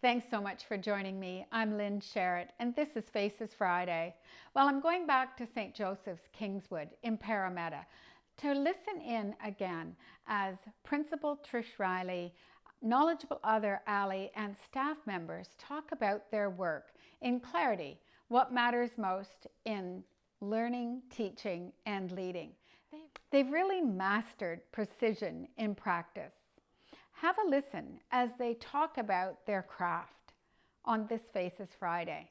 Thanks so much for joining me. I'm Lynn Sherritt, and this is Faces Friday. Well, I'm going back to St. Joseph's Kingswood in Parramatta to listen in again as Principal Trish Riley, knowledgeable other Ali, and staff members talk about their work in clarity, what matters most in learning, teaching, and leading. They've really mastered precision in practice. Have a listen as they talk about their craft on this Faces Friday.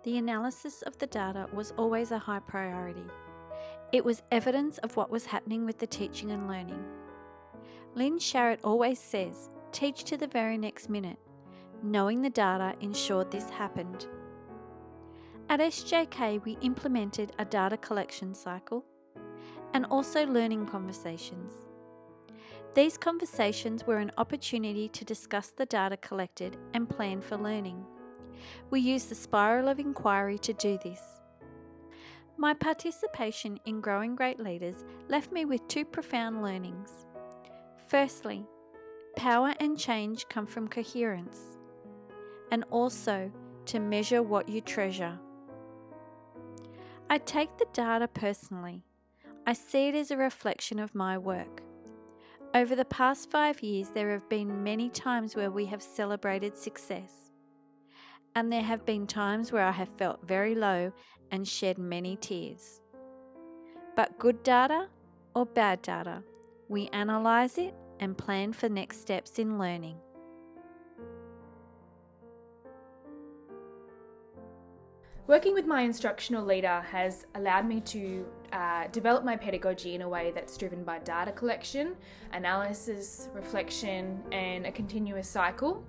The analysis of the data was always a high priority. It was evidence of what was happening with the teaching and learning. Lynn Sherritt always says, teach to the very next minute. Knowing the data ensured this happened. At SJK, we implemented a data collection cycle and also learning conversations. These conversations were an opportunity to discuss the data collected and plan for learning. We used the spiral of inquiry to do this. My participation in Growing Great Leaders left me with two profound learnings. Firstly, power and change come from coherence, and also to measure what you treasure. I take the data personally. I see it as a reflection of my work. Over the past 5 years, there have been many times where we have celebrated success. And there have been times where I have felt very low and shed many tears. But good data or bad data, we analyse it and plan for next steps in learning. Working with my instructional leader has allowed me to develop my pedagogy in a way that's driven by data collection, analysis, reflection, and a continuous cycle.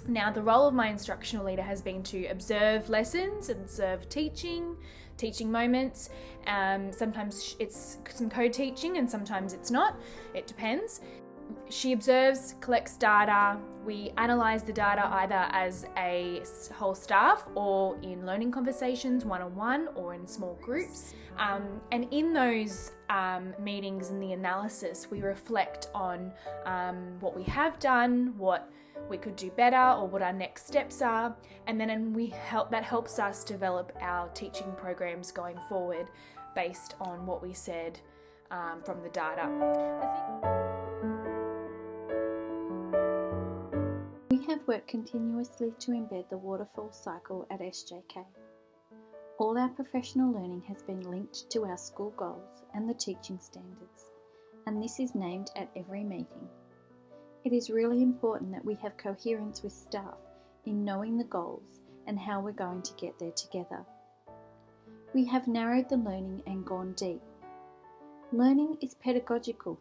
Now, the role of my instructional leader has been to observe lessons, observe teaching moments. Sometimes it's some co-teaching and sometimes it's not. It depends. She observes, collects data. We analyse the data either as a whole staff or in learning conversations, one-on-one or in small groups. And in those meetings and the analysis, we reflect on what we have done, what we could do better, or what our next steps are, and then that helps us develop our teaching programs going forward based on what we said from the data. We have worked continuously to embed the waterfall cycle at SJK. All our professional learning has been linked to our school goals and the teaching standards, and this is named at every meeting. It is really important that we have coherence with staff in knowing the goals and how we're going to get there together. We have narrowed the learning and gone deep. Learning is pedagogical,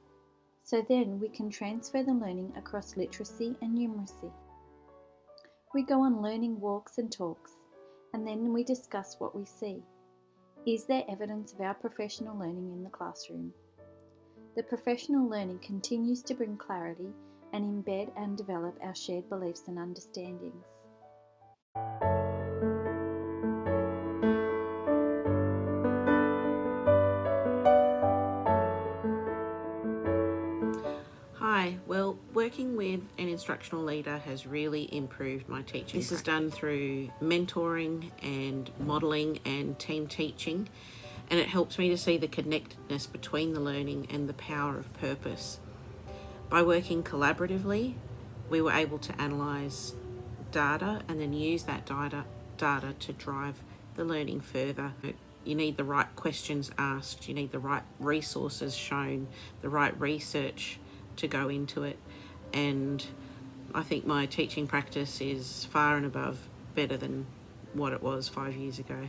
so then we can transfer the learning across literacy and numeracy. We go on learning walks and talks, and then we discuss what we see. Is there evidence of our professional learning in the classroom? The professional learning continues to bring clarity and embed and develop our shared beliefs and understandings. Hi, well, working with an instructional leader has really improved my teaching. This is done through mentoring and modelling and team teaching, and it helps me to see the connectedness between the learning and the power of purpose. By working collaboratively, we were able to analyse data and then use that data to drive the learning further. You need the right questions asked, you need the right resources shown, the right research to go into it, and I think my teaching practice is far and above better than what it was 5 years ago.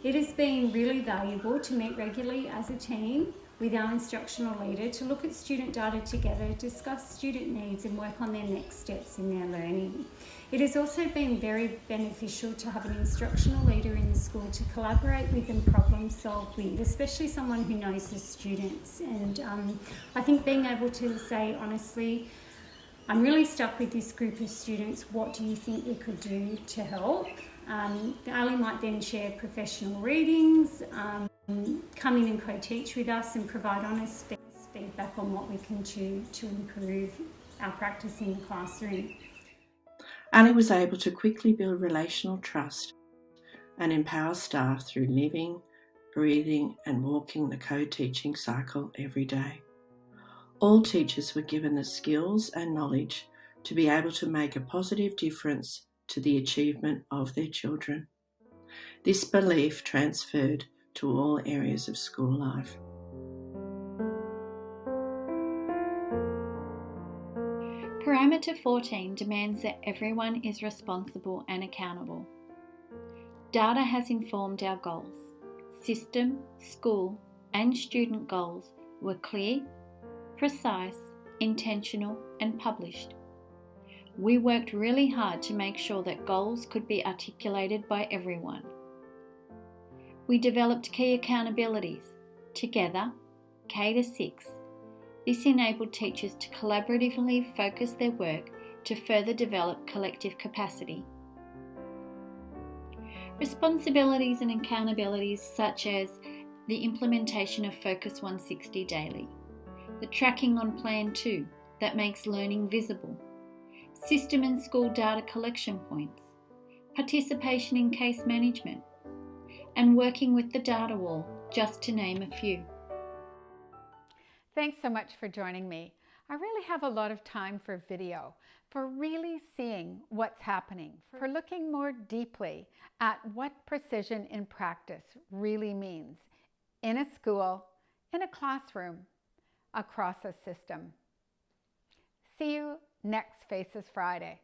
It has been really valuable to meet regularly as a team with our instructional leader to look at student data together, discuss student needs and work on their next steps in their learning. It has also been very beneficial to have an instructional leader in the school to collaborate with and problem solve with, especially someone who knows the students. And I think being able to say honestly, I'm really stuck with this group of students, what do you think we could do to help? Ali might then share professional readings. come in and co-teach with us and provide honest feedback on what we can do to improve our practice in the classroom. Ali was able to quickly build relational trust and empower staff through living, breathing and walking the co-teaching cycle every day. All teachers were given the skills and knowledge to be able to make a positive difference to the achievement of their children. This belief transferred to all areas of school life. Parameter 14 demands that everyone is responsible and accountable. Data has informed our goals. System, school, and student goals were clear, precise, intentional, and published. We worked really hard to make sure that goals could be articulated by everyone. We developed key accountabilities. Together, K to 6. This enabled teachers to collaboratively focus their work to further develop collective capacity. Responsibilities and accountabilities such as the implementation of Focus 160 daily, the tracking on Plan 2 that makes learning visible, system and school data collection points, participation in case management, and working with the data wall, just to name a few. Thanks so much for joining me. I really have a lot of time for video, for really seeing what's happening, for looking more deeply at what precision in practice really means in a school, in a classroom, across a system. See you next Faces Friday.